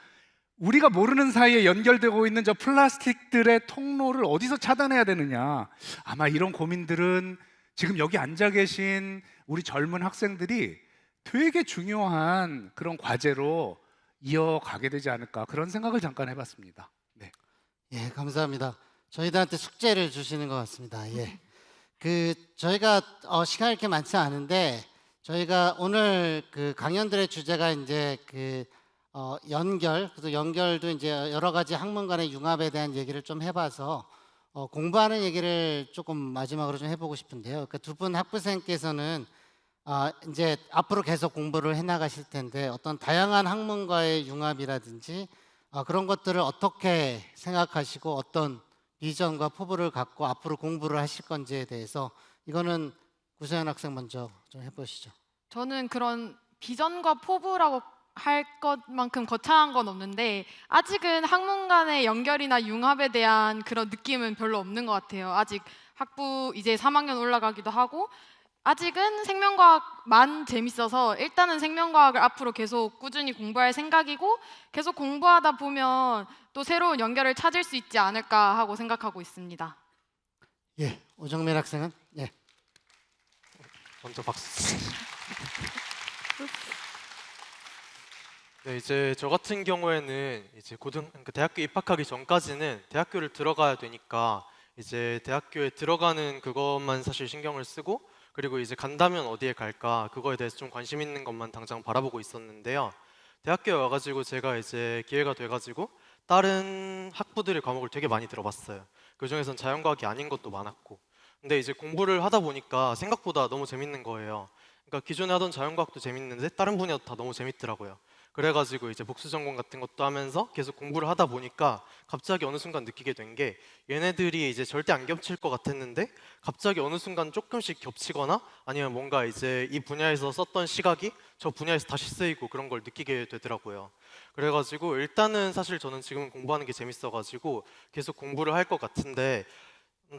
우리가 모르는 사이에 연결되고 있는 저 플라스틱들의 통로를 어디서 차단해야 되느냐, 아마 이런 고민들은 지금 여기 앉아 계신 우리 젊은 학생들이 되게 중요한 그런 과제로 이어가게 되지 않을까, 그런 생각을 잠깐 해봤습니다. 네. 예, 감사합니다. 저희들한테 숙제를 주시는 것 같습니다. 예. 저희가 시간이 이렇게 많지 않은데, 저희가 오늘 강연들의 주제가 이제 연결, 그래서 연결도 이제 여러 가지 학문 간의 융합에 대한 얘기를 좀 해봐서 공부하는 얘기를 조금 마지막으로 좀 해보고 싶은데요. 두 분 학부생께서는 이제 앞으로 계속 공부를 해나가실 텐데, 어떤 다양한 학문과의 융합이라든지 그런 것들을 어떻게 생각하시고 어떤 비전과 포부를 갖고 앞으로 공부를 하실 건지에 대해서, 이거는 구세현 학생 먼저 좀 해보시죠. 저는 그런 비전과 포부라고 할 것만큼 거창한 건 없는데, 아직은 학문 간의 연결이나 융합에 대한 그런 느낌은 별로 없는 것 같아요. 아직 학부 이제 3학년 올라가기도 하고, 아직은 생명과학만 재밌어서 일단은 생명과학을 앞으로 계속 꾸준히 공부할 생각이고, 계속 공부하다 보면 또 새로운 연결을 찾을 수 있지 않을까 하고 생각하고 있습니다. 예, 오정민 학생은? 예. 먼저 박수. 네, 이제 저 같은 경우에는 이제 대학교 입학하기 전까지는 대학교를 들어가야 되니까 이제 대학교에 들어가는 그것만 사실 신경을 쓰고, 그리고 이제 간다면 어디에 갈까, 그거에 대해서 좀 관심 있는 것만 당장 바라보고 있었는데요. 대학교에 와가지고 제가 이제 기회가 돼가지고 다른 학부들의 과목을 되게 많이 들어봤어요. 그 중에선 자연과학이 아닌 것도 많았고, 근데 이제 공부를 하다 보니까 생각보다 너무 재밌는 거예요. 그러니까 기존에 하던 자연과학도 재밌는데 다른 분야도 다 너무 재밌더라고요. 그래가지고 이제 복수 전공 같은 것도 하면서 계속 공부를 하다 보니까 갑자기 어느 순간 느끼게 된 게, 얘네들이 이제 절대 안 겹칠 것 같았는데 갑자기 어느 순간 조금씩 겹치거나, 아니면 뭔가 이제 이 분야에서 썼던 시각이 저 분야에서 다시 쓰이고, 그런 걸 느끼게 되더라고요. 그래가지고 일단은 사실 저는 지금 공부하는 게 재밌어가지고 계속 공부를 할 것 같은데,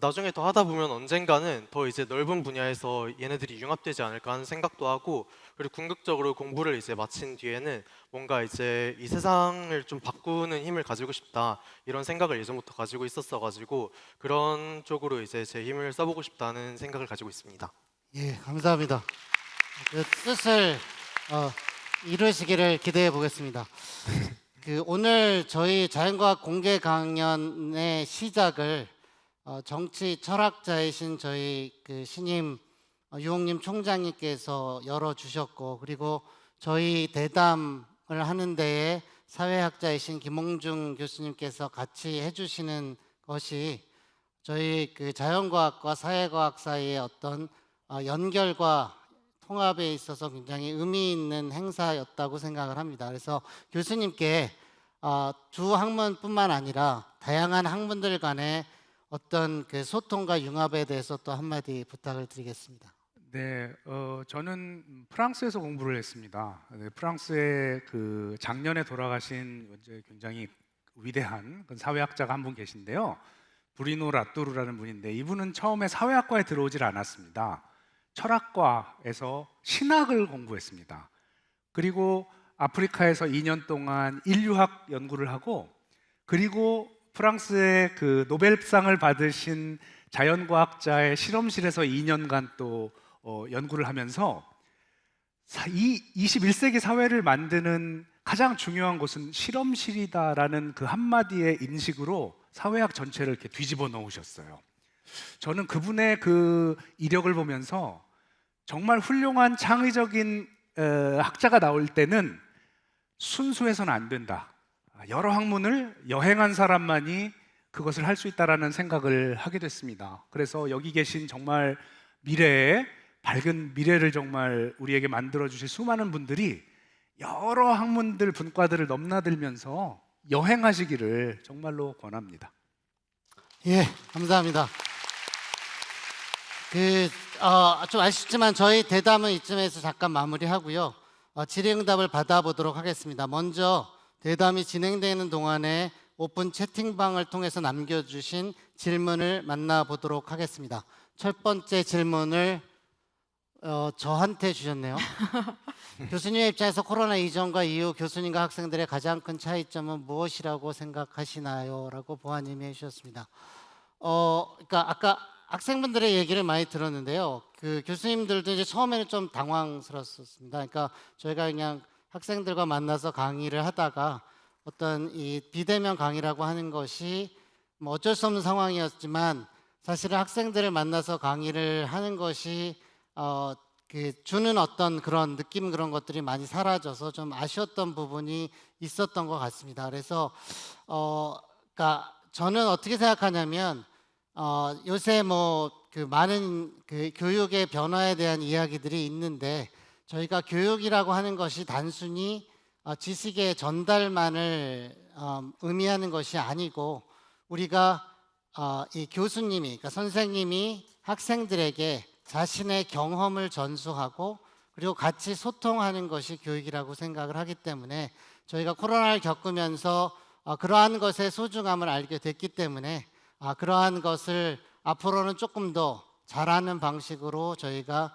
나중에 더 하다 보면 언젠가는 더 이제 넓은 분야에서 얘네들이 융합되지 않을까 하는 생각도 하고, 그리고 궁극적으로 공부를 이제 마친 뒤에는 뭔가 이제 이 세상을 좀 바꾸는 힘을 가지고 싶다, 이런 생각을 예전부터 가지고 있었어가지고 그런 쪽으로 이제 제 힘을 써보고 싶다는 생각을 가지고 있습니다. 예, 감사합니다. 그 뜻을 이루시기를 기대해 보겠습니다. 오늘 저희 자연과학 공개 강연의 시작을 정치 철학자이신 저희 신임 유홍님 총장님께서 열어주셨고, 그리고 저희 대담을 하는 데에 사회학자이신 김홍중 교수님께서 같이 해주시는 것이 저희 자연과학과 사회과학 사이의 어떤 연결과 통합에 있어서 굉장히 의미 있는 행사였다고 생각을 합니다. 그래서 교수님께 두 학문뿐만 아니라 다양한 학문들 간의 어떤 그 소통과 융합에 대해서 또 한마디 부탁을 드리겠습니다. 네, 저는 프랑스에서 공부를 했습니다. 네, 프랑스에 그 작년에 돌아가신 이제 굉장히 위대한 그 사회학자가 한 분 계신데요. 브리노 라뚜르라는 분인데 이분은 처음에 사회학과에 들어오질 않았습니다. 철학과에서 신학을 공부했습니다. 그리고 아프리카에서 2년 동안 인류학 연구를 하고 그리고 프랑스의 그 노벨상을 받으신 자연과학자의 실험실에서 2년간 또 연구를 하면서 이 21세기 사회를 만드는 가장 중요한 것은 실험실이다라는 그 한마디의 인식으로 사회학 전체를 이렇게 뒤집어 놓으셨어요. 저는 그분의 그 이력을 보면서 정말 훌륭한 창의적인 학자가 나올 때는 순수해서는 안 된다. 여러 학문을 여행한 사람만이 그것을 할 수 있다라는 생각을 하게 됐습니다. 그래서 여기 계신 정말 미래에 밝은 미래를 정말 우리에게 만들어 주실 수많은 분들이 여러 학문들 분과들을 넘나들면서 여행하시기를 정말로 권합니다. 예, 감사합니다. 좀 아쉽지만 저희 대담은 이쯤에서 잠깐 마무리하고요. 질의응답을 받아보도록 하겠습니다. 먼저 대담이 진행되는 동안에 오픈 채팅방을 통해서 남겨주신 질문을 만나보도록 하겠습니다. 첫 번째 질문을 저한테 주셨네요. 교수님의 입장에서 코로나 이전과 이후 교수님과 학생들의 가장 큰 차이점은 무엇이라고 생각하시나요? 라고 보아님이 해주셨습니다. 그러니까 아까 학생분들의 얘기를 많이 들었는데요. 그 교수님들도 이제 처음에는 좀 당황스러웠습니다. 그러니까 저희가 그냥 학생들과 만나서 강의를 하다가 어떤 이 비대면 강의라고 하는 것이 뭐 어쩔 수 없는 상황이었지만 사실은 학생들을 만나서 강의를 하는 것이 그 주는 어떤 그런 느낌 그런 것들이 많이 사라져서 좀 아쉬웠던 부분이 있었던 것 같습니다. 그래서 그러니까 저는 어떻게 생각하냐면 요새 뭐 그 많은 그 교육의 변화에 대한 이야기들이 있는데 저희가 교육이라고 하는 것이 단순히 지식의 전달만을 의미하는 것이 아니고 우리가 이 교수님이 그러니까 선생님이 학생들에게 자신의 경험을 전수하고 그리고 같이 소통하는 것이 교육이라고 생각을 하기 때문에 저희가 코로나를 겪으면서 그러한 것의 소중함을 알게 됐기 때문에 그러한 것을 앞으로는 조금 더 잘하는 방식으로 저희가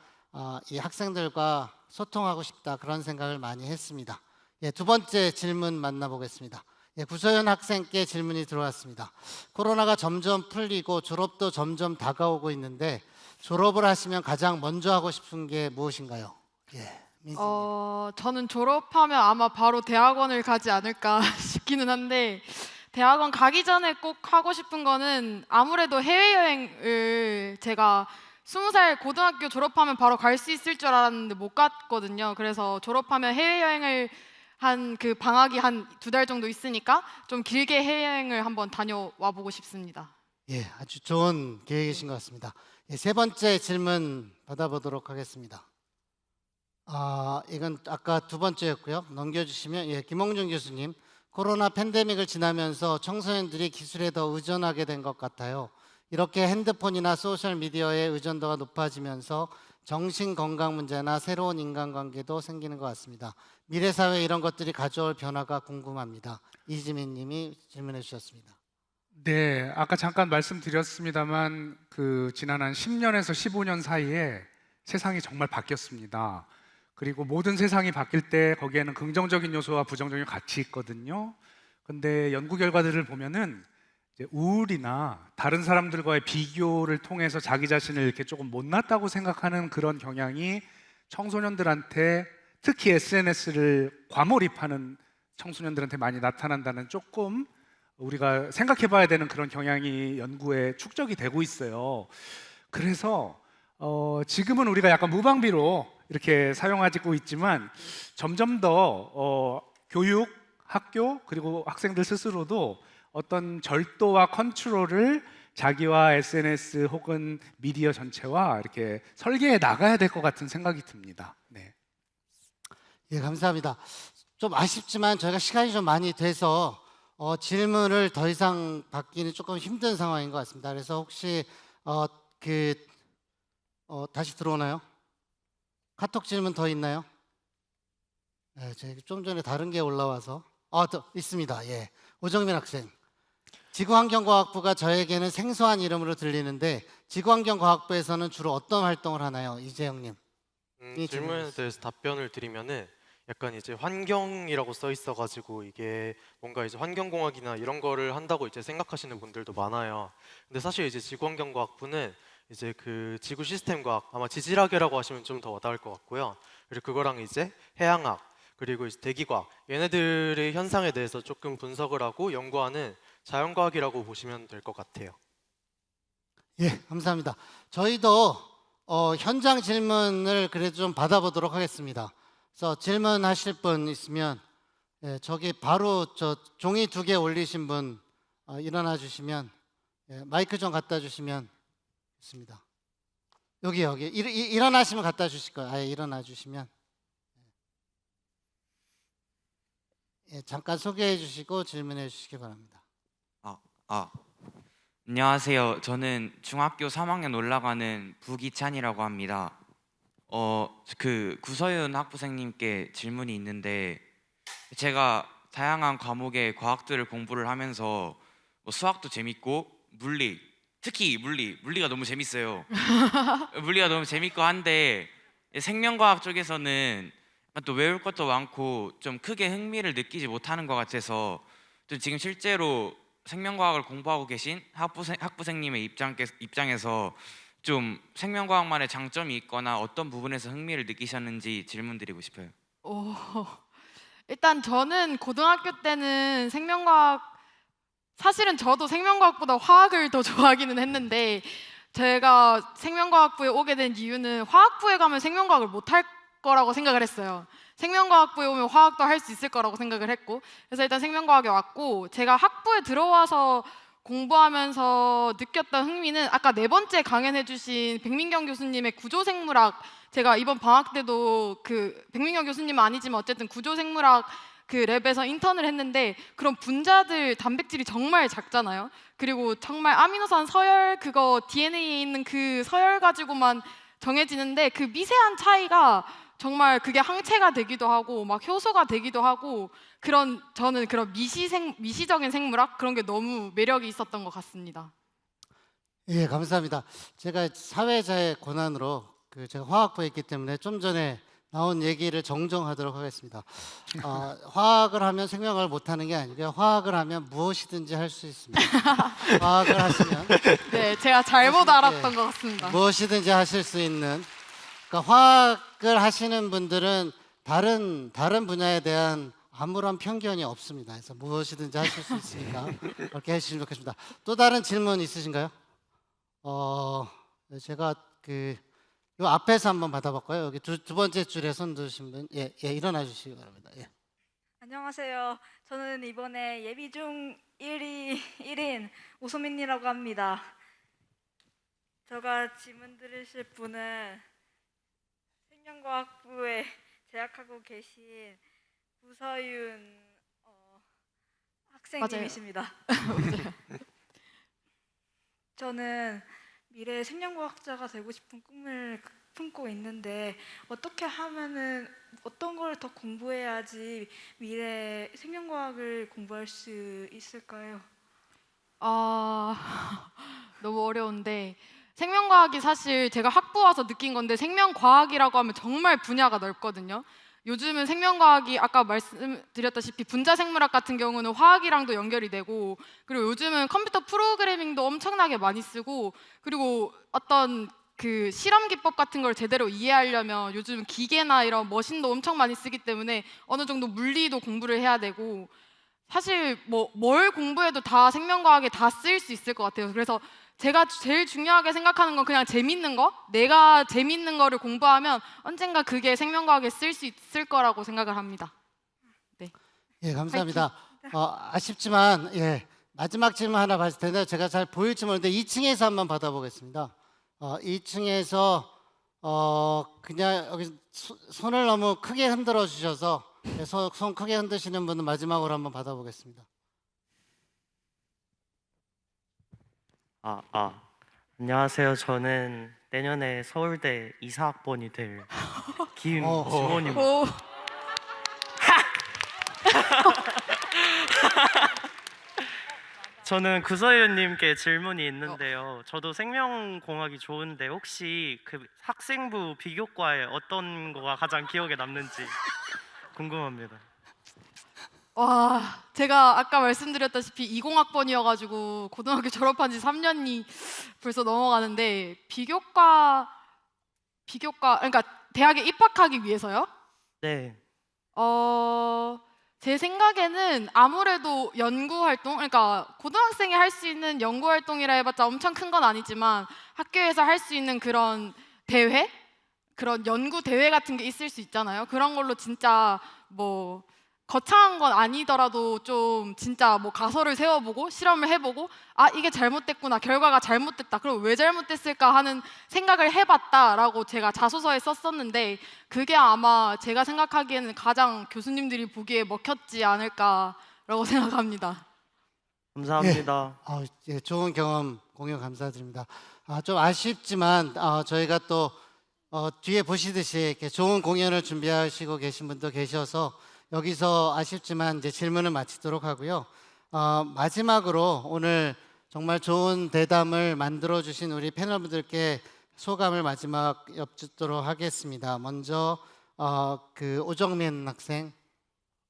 이 학생들과 소통하고 싶다 그런 생각을 많이 했습니다. 예, 두 번째 질문 만나보겠습니다. 예, 구소연 학생께 질문이 들어왔습니다. 코로나가 점점 풀리고 졸업도 점점 다가오고 있는데 졸업을 하시면 가장 먼저 하고 싶은 게 무엇인가요? 예, 저는 졸업하면 아마 바로 대학원을 가지 않을까 싶기는 한데 대학원 가기 전에 꼭 하고 싶은 거는 아무래도 해외여행을 제가 20살 고등학교 졸업하면 바로 갈 수 있을 줄 알았는데 못 갔거든요. 그래서 졸업하면 해외여행을 한 그 방학이 한 2달 정도 있으니까 좀 길게 해외여행을 한번 다녀와 보고 싶습니다. 예, 아주 좋은 계획이신 것 같습니다. 예, 세 번째 질문 받아보도록 하겠습니다. 이건 아까 두 번째였고요. 넘겨주시면 예, 김홍준 교수님. 코로나 팬데믹을 지나면서 청소년들이 기술에 더 의존하게 된 것 같아요. 이렇게 핸드폰이나 소셜미디어의 의존도가 높아지면서 정신건강 문제나 새로운 인간관계도 생기는 것 같습니다. 미래 사회에 이런 것들이 가져올 변화가 궁금합니다. 이지민 님이 질문해 주셨습니다. 네, 아까 잠깐 말씀드렸습니다만 그 지난 한 10년에서 15년 사이에 세상이 정말 바뀌었습니다. 그리고 모든 세상이 바뀔 때 거기에는 긍정적인 요소와 부정적인 같이 있거든요. 근데 연구 결과들을 보면은 이제 우울이나 다른 사람들과의 비교를 통해서 자기 자신을 이렇게 조금 못났다고 생각하는 그런 경향이 청소년들한테 특히 SNS를 과몰입하는 청소년들한테 많이 나타난다는 조금 우리가 생각해 봐야 되는 그런 경향이 연구에 축적이 되고 있어요. 그래서 지금은 우리가 약간 무방비로 이렇게 사용하고 있지만 점점 더 교육, 학교 그리고 학생들 스스로도 어떤 절도와 컨트롤을 자기와 SNS 혹은 미디어 전체와 이렇게 설계해 나가야 될 것 같은 생각이 듭니다. 네. 예, 감사합니다. 좀 아쉽지만 저희가 시간이 좀 많이 돼서 질문을 더 이상 받기는 조금 힘든 상황인 것 같습니다. 그래서 혹시 다시 들어오나요? 카톡 질문 더 있나요? 네, 저희 좀 전에 다른 게 올라와서 더 있습니다. 예, 오정민 학생. 지구환경과학부가 저에게는 생소한 이름으로 들리는데 지구환경과학부에서는 주로 어떤 활동을 하나요? 이재영님. 이 질문에 대해서 답변을 드리면은 약간 이제 환경이라고 써 있어가지고 이게 뭔가 이제 환경공학이나 이런 거를 한다고 이제 생각하시는 분들도 많아요. 근데 사실 이제 지구환경과학부는 이제 그 지구 시스템과학, 아마 지질학이라고 하시면 좀 더 와닿을 것 같고요. 그리고 그거랑 이제 해양학, 그리고 이제 대기과학, 얘네들의 현상에 대해서 조금 분석을 하고 연구하는 자연과학이라고 보시면 될 것 같아요. 예, 감사합니다. 저희도 현장 질문을 그래도 좀 받아보도록 하겠습니다. 그래서 질문하실 분 있으면 저기 바로 저 종이 2개 올리신 분 일어나 주시면 마이크 좀 갖다 주시면 좋습니다. 여기 일어나시면 갖다 주실 거예요. 아예 일어나 주시면 잠깐 소개해 주시고 질문해 주시기 바랍니다. 안녕하세요. 저는 중학교 3학년 올라가는 부기찬이라고 합니다. 구서윤 학부생님께 질문이 있는데 제가 다양한 과목의 과학들을 공부를 하면서 수학도 재밌고 특히 물리가 너무 재밌어요. 물리가 너무 재밌고 한데 생명과학 쪽에서는 또 외울 것도 많고 좀 크게 흥미를 느끼지 못하는 것 같아서 또 지금 실제로 생명과학을 공부하고 계신 학부생님의 입장에서 좀 생명과학만의 장점이 있거나 어떤 부분에서 흥미를 느끼셨는지 질문드리고 싶어요. 일단 저는 고등학교 때는 사실은 저도 생명과학보다 화학을 더 좋아하기는 했는데 제가 생명과학부에 오게 된 이유는 화학부에 가면 생명과학을 못할 거라고 생각을 했어요. 생명과학부에 오면 화학도 할 수 있을 거라고 생각을 했고 그래서 일단 생명과학에 왔고 제가 학부에 들어와서 공부하면서 느꼈던 흥미는 아까 4번째 강연해 주신 백민경 교수님의 구조생물학 제가 이번 방학 때도 백민경 교수님은 아니지만 어쨌든 구조생물학 그 랩에서 인턴을 했는데 그런 분자들 단백질이 정말 작잖아요. 그리고 정말 아미노산 서열 그거 DNA에 있는 그 서열 가지고만 정해지는데 그 미세한 차이가 정말 그게 항체가 되기도 하고 막 효소가 되기도 하고 저는 그런 미시적인 생물학 그런 게 너무 매력이 있었던 것 같습니다. 예, 감사합니다. 제가 사회자의 권한으로 제가 화학부에 있기 때문에 좀 전에 나온 얘기를 정정하도록 하겠습니다. 화학을 하면 생명과학을 못하는 게 아니고요. 화학을 하면 무엇이든지 할 수 있습니다. 화학을 하시면 네, 제가 잘못 알았던 것 같습니다. 무엇이든지 하실 수 있는 그러니까 화학을 하시는 분들은 다른 분야에 대한 아무런 편견이 없습니다. 그래서 무엇이든지 하실 수 있으니까 그렇게 해주시면 좋겠습니다. 또 다른 질문 있으신가요? 제가 요 앞에서 한번 받아볼까요? 여기 두 번째 줄에 손 드신 분, 일어나 주시기 바랍니다. 예. 안녕하세요. 저는 이번에 예비 중 1인 오소민이라고 합니다. 제가 질문 드리실 분은 생명과학부에 재학하고 계신 구서윤 학생님이십니다. 저는 미래 생명과학자가 되고 싶은 꿈을 품고 있는데 어떻게 하면은 어떤 걸 더 공부해야지 미래 생명과학을 공부할 수 있을까요? 너무 어려운데 생명과학이 사실 제가 학부 와서 느낀 건데 생명과학이라고 하면 정말 분야가 넓거든요. 요즘은 생명과학이 아까 말씀드렸다시피 분자생물학 같은 경우는 화학이랑도 연결이 되고 그리고 요즘은 컴퓨터 프로그래밍도 엄청나게 많이 쓰고 그리고 어떤 실험 기법 같은 걸 제대로 이해하려면 요즘 기계나 이런 머신도 엄청 많이 쓰기 때문에 어느 정도 물리도 공부를 해야 되고 사실 뭘 공부해도 다 생명과학에 다 쓰일 수 있을 것 같아요. 그래서 제가 제일 중요하게 생각하는 건 그냥 재밌는 거? 내가 재밌는 거를 공부하면 언젠가 그게 생명과학에 쓸 수 있을 거라고 생각을 합니다. 네. 예, 감사합니다. 아쉽지만 마지막 질문 하나 받을 텐데 제가 잘 보일지 모르는데 2층에서 한번 받아보겠습니다. 2층에서 그냥 여기 손을 너무 크게 흔들어 주셔서 손 크게 흔드시는 분은 마지막으로 한번 받아보겠습니다. 안녕하세요. 저는 내년에 서울대 이사학번이 될 김지원입니다. 오, 저는 구서연님께 질문이 있는데요. 저도 생명공학이 좋은데 혹시 그 학생부 비교과에 어떤 거가 가장 기억에 남는지 궁금합니다. 와, 제가 아까 말씀드렸다시피 20학번이어가지고 고등학교 졸업한 지 3년이 벌써 넘어가는데 비교과 그러니까 대학에 입학하기 위해서요? 네. 제 생각에는 아무래도 연구 활동, 그러니까 고등학생이 할 수 있는 연구 활동이라 해봤자 엄청 큰 건 아니지만 학교에서 할 수 있는 그런 대회, 그런 연구 대회 같은 게 있을 수 있잖아요. 그런 걸로 진짜 뭐 거창한 건 아니더라도 좀 진짜 뭐 가설을 세워보고 실험을 해보고 아 이게 잘못됐구나, 결과가 잘못됐다, 그럼 왜 잘못됐을까 하는 생각을 해봤다라고 제가 자소서에 썼었는데 그게 아마 제가 생각하기에는 가장 교수님들이 보기에 먹혔지 않을까라고 생각합니다. 감사합니다. 예, 좋은 경험 공유 감사드립니다. 좀 아쉽지만 저희가 또 뒤에 보시듯이 이렇게 좋은 공연을 준비하시고 계신 분도 계셔서 여기서 아쉽지만 이제 질문을 마치도록 하고요. 마지막으로 오늘 정말 좋은 대담을 만들어 주신 우리 패널분들께 소감을 마지막 엽주도록 하겠습니다. 먼저 그 오정민 학생.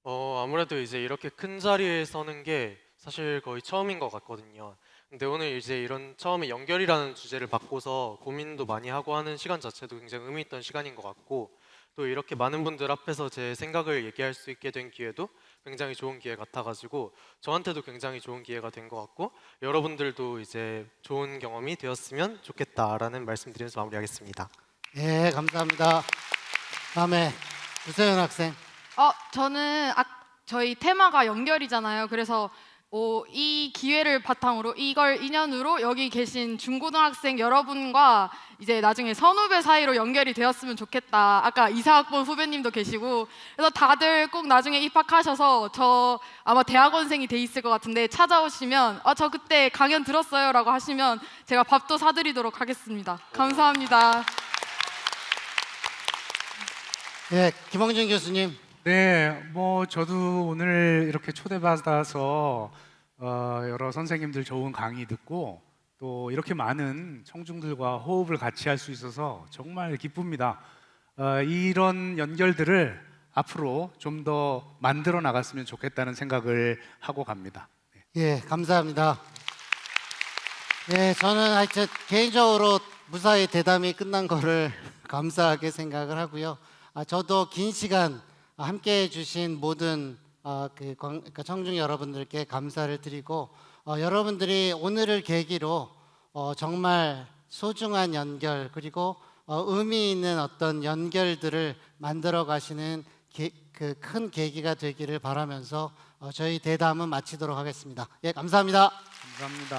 아무래도 이제 이렇게 큰 자리에 서는 게 사실 거의 처음인 것 같거든요. 근데 오늘 이제 이런 처음에 연결이라는 주제를 바꿔서 고민도 많이 하고 하는 시간 자체도 굉장히 의미 있던 시간인 것 같고 또 이렇게 많은 분들 앞에서 제 생각을 얘기할 수 있게 된 기회도 굉장히 좋은 기회 같아가지고 저한테도 굉장히 좋은 기회가 된 것 같고 여러분들도 이제 좋은 경험이 되었으면 좋겠다라는 말씀드리면서 마무리하겠습니다. 예, 감사합니다. 다음에 구세현 학생. 저는 저희 테마가 연결이잖아요. 그래서 이 기회를 바탕으로 이걸 인연으로 여기 계신 중고등학생 여러분과 이제 나중에 선후배 사이로 연결이 되었으면 좋겠다. 아까 이사학번 후배님도 계시고 그래서 다들 꼭 나중에 입학하셔서 저 아마 대학원생이 돼 있을 것 같은데 찾아오시면 저 그때 강연 들었어요 라고 하시면 제가 밥도 사드리도록 하겠습니다. 감사합니다. 예, 김홍준 교수님. 네, 뭐 저도 오늘 이렇게 초대받아서 여러 선생님들 좋은 강의 듣고 또 이렇게 많은 청중들과 호흡을 같이 할 수 있어서 정말 기쁩니다. 이런 연결들을 앞으로 좀 더 만들어 나갔으면 좋겠다는 생각을 하고 갑니다. 예, 감사합니다. 예, 저는 하여튼 개인적으로 무사히 대담이 끝난 거를 감사하게 생각을 하고요. 저도 긴 시간 함께 해주신 모든 그러니까 청중 여러분들께 감사를 드리고 여러분들이 오늘을 계기로 정말 소중한 연결 그리고 의미 있는 어떤 연결들을 만들어 가시는 그 큰 계기가 되기를 바라면서 저희 대담은 마치도록 하겠습니다. 예, 감사합니다. 감사합니다.